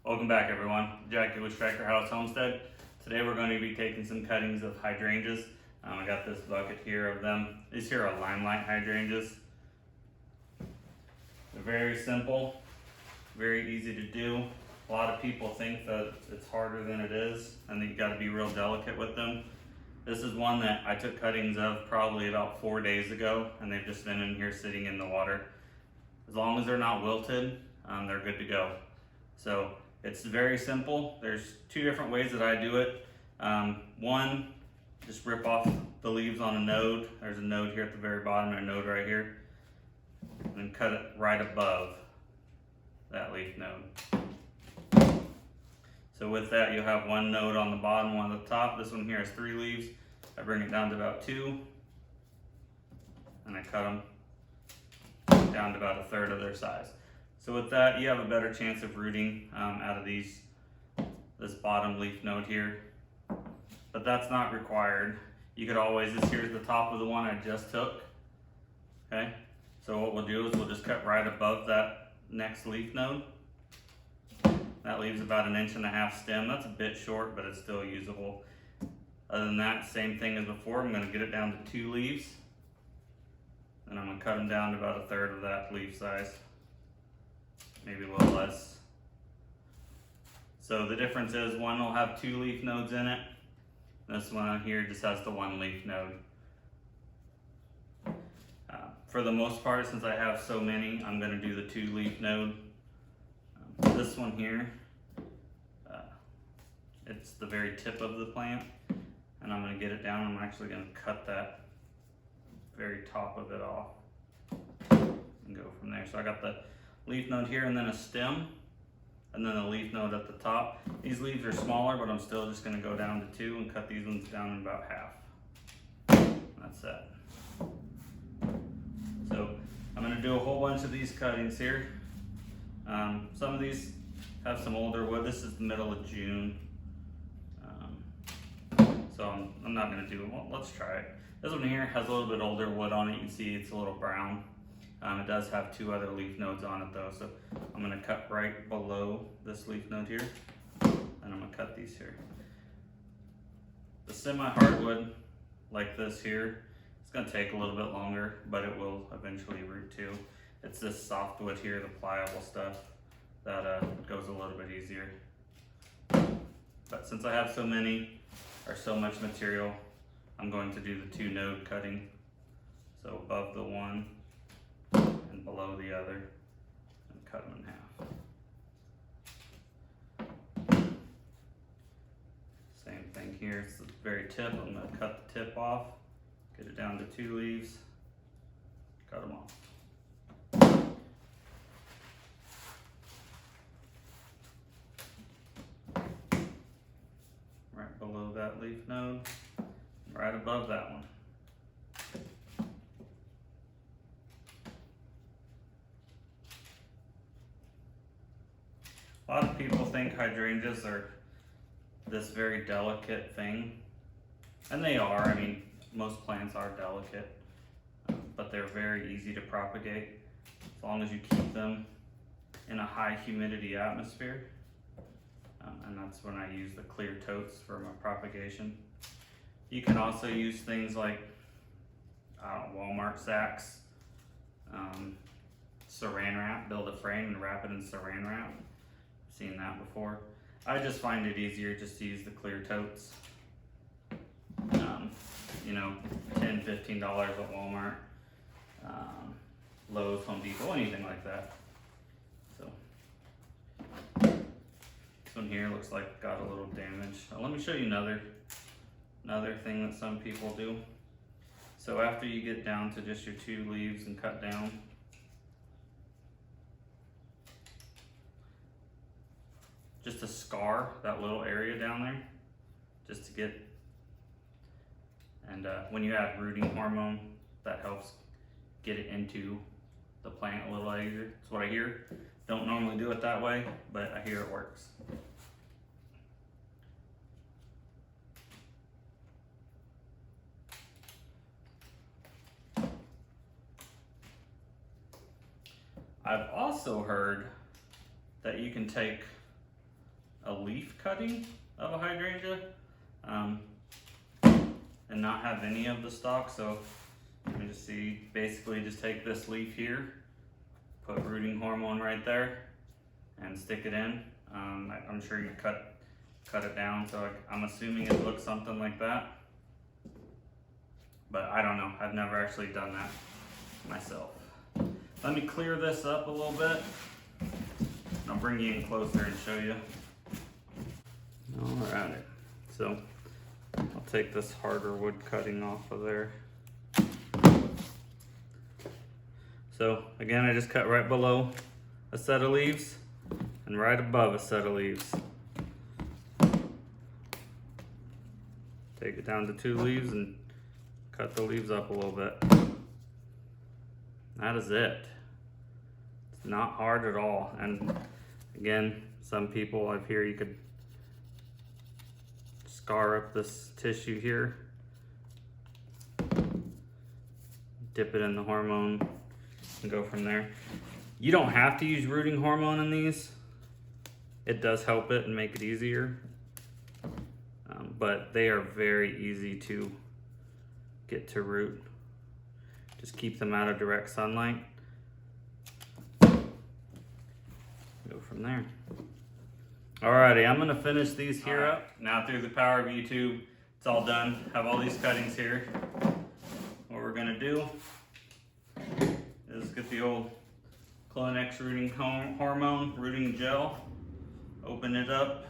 Welcome back everyone, Jackie with Striker House Homestead. Today we're going to be taking some cuttings of hydrangeas. I got this bucket here of them. These here are limelight hydrangeas. They're very simple, very easy to do. A lot of people think that it's harder than it is and that you got to be real delicate with them. This is one that I took cuttings of probably about 4 days ago, and they've just been in here sitting in the water. As long as they're not wilted, they're good to go. So it's very simple. There's two different ways that I do it. One, just rip off the leaves on a node. There's a node here at the very bottom and a node right here. And then cut it right above that leaf node. So with that, you'll have one node on the bottom, one at the top. This one here has 3 leaves. I bring it down to about 2, and I cut them down to about 1/3 of their size. So with that, you have a better chance of rooting out of this bottom leaf node here, but that's not required. You could always, this here's the top of the one I just took, okay? So what we'll do is we'll just cut right above that next leaf node. That leaves about 1.5 inch stem. That's a bit short, but it's still usable. Other than that, same thing as before. I'm gonna get it down to 2 leaves, and I'm gonna cut them down to about 1/3 of that leaf size. Maybe a little less. So the difference is one will have 2 leaf nodes in it. This one on here just has the 1 leaf node. For the most part, since I have so many, I'm going to do the 2 leaf node. This one here, it's the very tip of the plant, and I'm going to get it down. I'm actually going to cut that very top of it off and go from there. So I got the leaf node here and then a stem, and then a leaf node at the top. These leaves are smaller, but I'm still just going to go down to 2 and cut these ones down in about half. That's it. So I'm going to do a whole bunch of these cuttings here. Some of these have some older wood. This is the middle of June, so I'm not going to do it. Well, let's try it. This one here has a little bit older wood on it. You can see it's a little brown. It does have 2 other leaf nodes on it though, so I'm going to cut right below this leaf node here, and I'm going to cut these here. The semi-hardwood like this here, it's going to take a little bit longer, but it will eventually root too. It's this softwood here, the pliable stuff, that goes a little bit easier. But since I have so many, or so much material, I'm going to do the 2 node cutting. So above the one and below the other, and cut them in half. Same thing here, it's the very tip. I'm going to cut the tip off, get it down to 2 leaves, cut them off. Right below that leaf node, right above that one. A lot of people think hydrangeas are this very delicate thing, and they are. I mean, most plants are delicate, but they're very easy to propagate as long as you keep them in a high humidity atmosphere. And that's when I use the clear totes for my propagation. You can also use things like Walmart sacks, saran wrap, build a frame and wrap it in saran wrap. Seen that before. I just find it easier just to use the clear totes. You know, $10, $15 at Walmart, Lowe's, Home Depot, anything like that. So this one here looks like it got a little damage. Let me show you another thing that some people do. So after you get down to just your 2 leaves and cut down, just to scar that little area down there, just to get, and when you add rooting hormone, that helps get it into the plant a little easier. That's what I hear. Don't normally do it that way, but I hear it works. I've also heard that you can take a leaf cutting of a hydrangea and not have any of the stalk. So you can just see, basically just take this leaf here, put rooting hormone right there, and stick it in. I'm sure you cut it down, so I'm assuming it looks something like that. But I don't know, I've never actually done that myself. Let me clear this up a little bit. I'll bring you in closer and show you. Alright, so I'll take this harder wood cutting off of there. So again, I just cut right below a set of leaves and right above a set of leaves. Take it down to 2 leaves and cut the leaves up a little bit. That is it. It's not hard at all. And again, some people I've heard you could scar up this tissue here, dip it in the hormone, and go from there. You don't have to use rooting hormone in these. It does help it and make it easier, but they are very easy to get to root. Just keep them out of direct sunlight. Go from there. Alrighty, I'm gonna finish these here up. Now through the power of YouTube, it's all done. Have all these cuttings here. What we're gonna do is get the old Clonex rooting hormone rooting gel, open it up.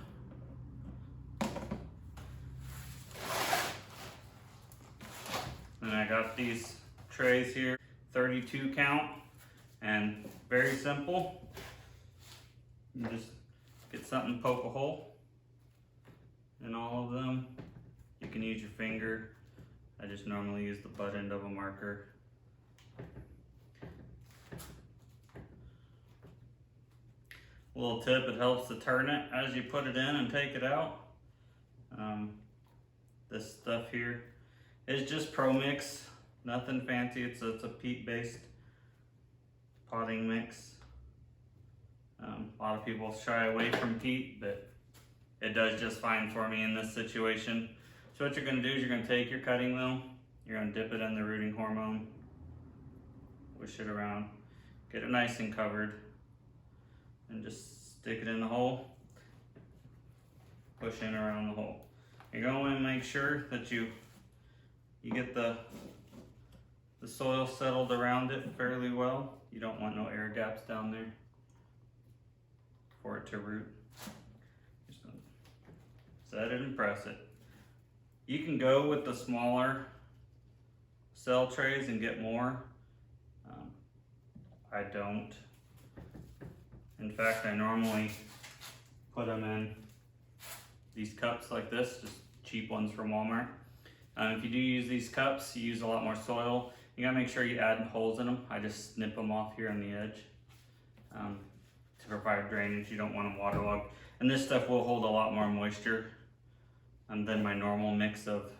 And I got these trays here, 32 count, and very simple. You just get something, poke a hole in all of them. You can use your finger. I just normally use the butt end of a marker. Little tip, it helps to turn it as you put it in and take it out. This stuff here is just Pro Mix, nothing fancy. It's a peat-based potting mix. A lot of people shy away from peat, but it does just fine for me in this situation. So what you're gonna do is you're gonna take your cutting wheel, you're gonna dip it in the rooting hormone, wish it around, get it nice and covered, and just stick it in the hole, push in around the hole. You're going to make sure that you get the soil settled around it fairly well. You don't want no air gaps down there for it to root. Just gonna set it and press it. You can go with the smaller cell trays and get more. I don't. In fact, I normally put them in these cups like this, just cheap ones from Walmart. If you do use these cups, you use a lot more soil. You gotta make sure you add holes in them. I just snip them off here on the edge to provide drainage. You don't want them waterlogged. And this stuff will hold a lot more moisture than my normal mix of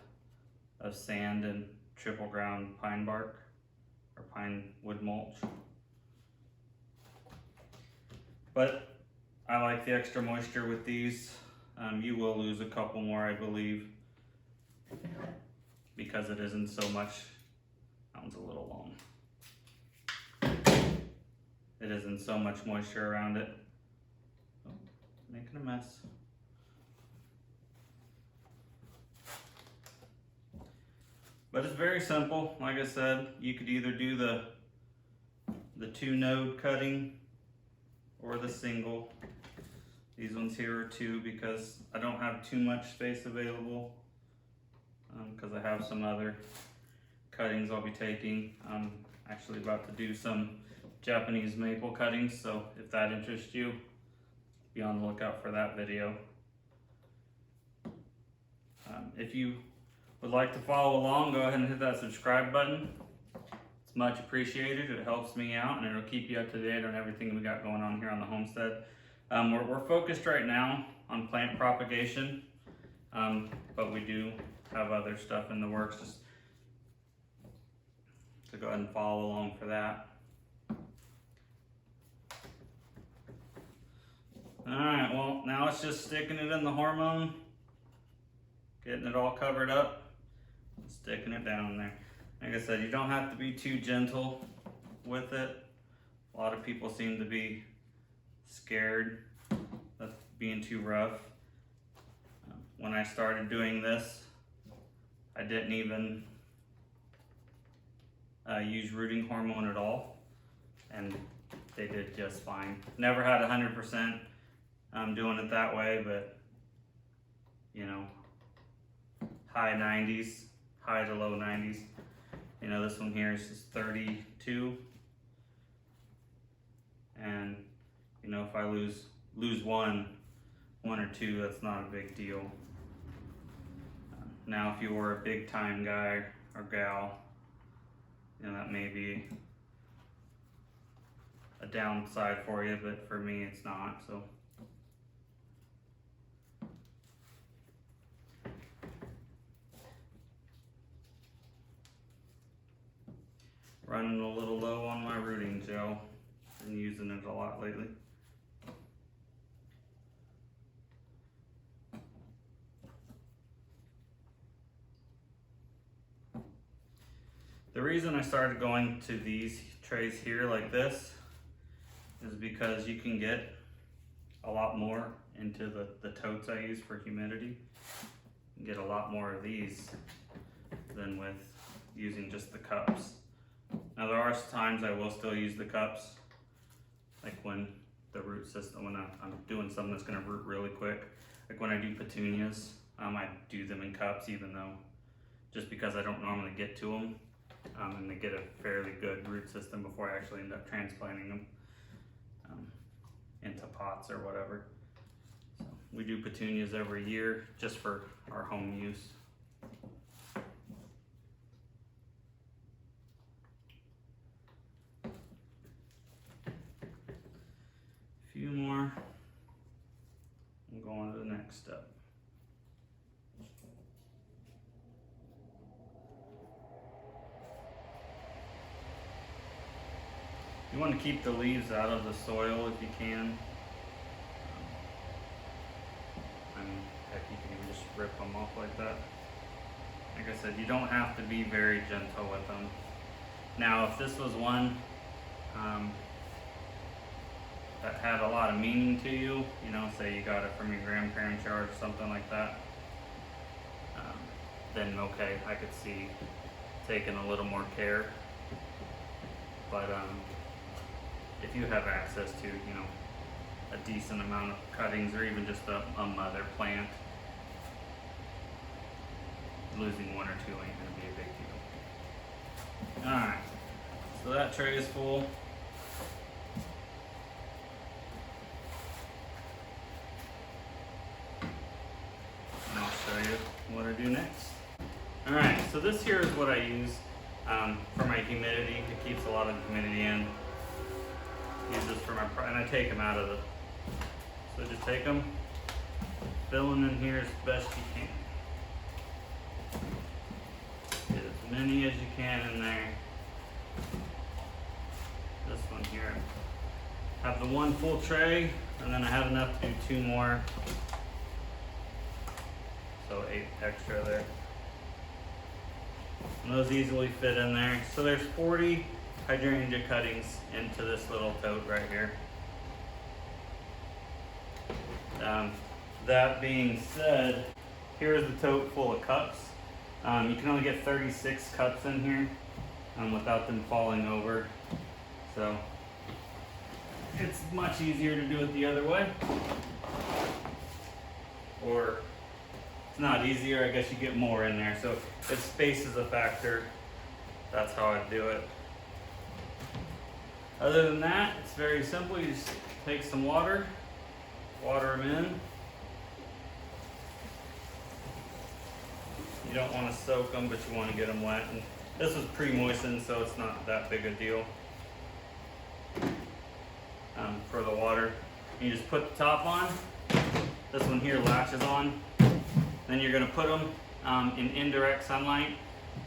sand and triple ground pine bark or pine wood mulch. But I like the extra moisture with these. You will lose a couple more, I believe, because it isn't so much. That one's a little long. It isn't so much moisture around it. Oh, making a mess. But it's very simple. Like I said, you could either do the 2-node cutting or the single. These ones here are 2 because I don't have too much space available, because I have some other cuttings I'll be taking. I'm actually about to do some Japanese maple cuttings, so if that interests you, be on the lookout for that video. If you would like to follow along, go ahead and hit that subscribe button. It's much appreciated. It helps me out, and it'll keep you up to date on everything we got going on here on the homestead. We're focused right now on plant propagation, but we do have other stuff in the works, just to go ahead and follow along for that. Alright, well, now Now it's just sticking it in the hormone, getting it all covered up, sticking it down there. Like I said, you don't have to be too gentle with it. A lot of people seem to be scared of being too rough. When I started doing this, I didn't even use rooting hormone at all, and they did just fine. Never had 100% doing it that way, but you know, high 90s, high to low 90s. You know, this one here is just 32, and you know, if I lose one or two, that's not a big deal. Now, if you were a big time guy or gal, you know, that may be a downside for you, but for me, it's not. So. Running a little low on my rooting gel and using it a lot lately. The reason I started going to these trays here like this is because you can get a lot more into the totes I use for humidity. You can get a lot more of these than with using just the cups. Now there are times I will still use the cups, like when the root system, when I'm doing something that's gonna root really quick. Like when I do petunias, I do them in cups, even though, just because I don't normally get to them, and they get a fairly good root system before I actually end up transplanting them into pots or whatever. So we do petunias every year just for our home use. Few more, I'm going to the next step. You want to keep the leaves out of the soil if you can. I mean, heck, you can even just rip them off like that. Like I said, you don't have to be very gentle with them. Now, if this was one that had a lot of meaning to you, you know, say you got it from your grandparents' yard or something like that, then okay, I could see taking a little more care. But if you have access to, you know, a decent amount of cuttings or even just a mother plant, losing one or two ain't gonna be a big deal. Alright, so that tray is full. And I'll show you what I do next. Alright, so this here is what I use for my humidity. It keeps a lot of humidity in. Use this for my, and I take them out of the, so just take them, fill them in here as best you can. Get as many as you can in there. This one here, have the one full tray, and then I have enough to do two more, so 8 extra there. And those easily fit in there. So there's 40 hydrangea cuttings into this little tote right here. That being said, here's the tote full of cups. You can only get 36 cups in here without them falling over. So it's much easier to do it the other way. Or it's not easier, I guess you get more in there. So if space is a factor, that's how I do it. Other than that, it's very simple. You just take some water them in. You don't want to soak them, but you want to get them wet. And this was pre-moistened, so it's not that big a deal for the water. You just put the top on. This one here latches on. Then you're going to put them in indirect sunlight.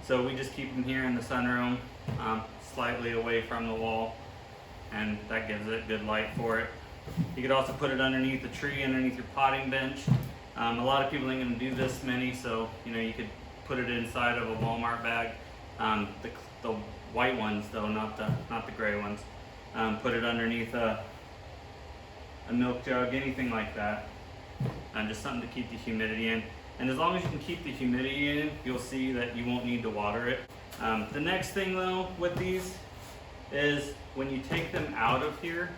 So we just keep them here in the sunroom, slightly away from the wall, and that gives it good light for it. You could also put it underneath the tree, underneath your potting bench. A lot of people ain't gonna do this many, so you could put it inside of a Walmart bag. The white ones though, not the gray ones. Put it underneath a milk jug, anything like that. Just something to keep the humidity in. And as long as you can keep the humidity in, you'll see that you won't need to water it. The next thing though with these is when you take them out of here,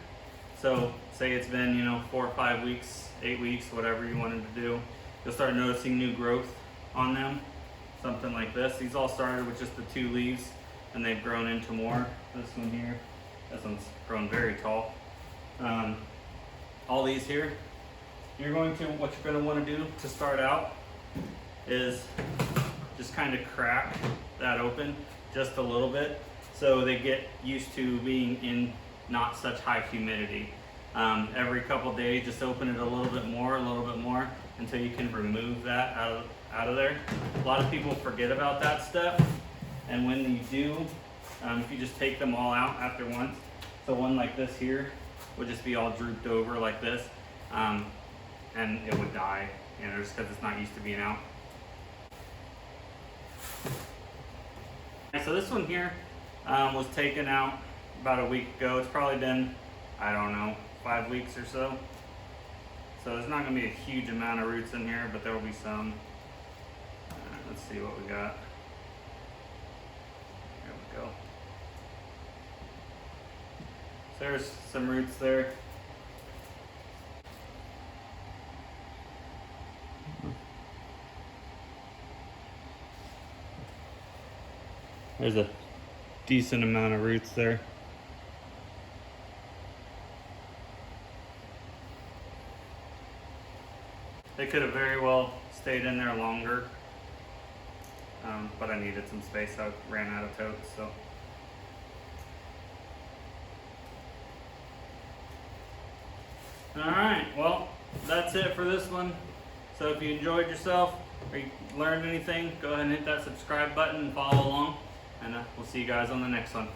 so say it's been 4 or 5 weeks, 8 weeks, whatever you wanted to do, you'll start noticing new growth on them, something like this. These all started with just the 2 leaves and they've grown into more. This one here, this one's grown very tall. All these here, what you're going to want to do to start out is just kind of crack that open just a little bit so they get used to being in not such high humidity. Every couple days, just open it a little bit more until you can remove that out of there. A lot of people forget about that step, and when you do, if you just take them all out after once, so one like this here would just be all drooped over like this, and it would die, just because it's not used to being out. So this one here was taken out about a week ago. It's probably been, I don't know, 5 weeks or so. So there's not going to be a huge amount of roots in here, but there will be some. Let's see what we got. There we go. So there's some roots there. There's a decent amount of roots there. They could have very well stayed in there longer, but I needed some space. I ran out of totes, so. Alright, well, that's it for this one. So if you enjoyed yourself or you learned anything, go ahead and hit that subscribe button and follow along. And we'll see you guys on the next one.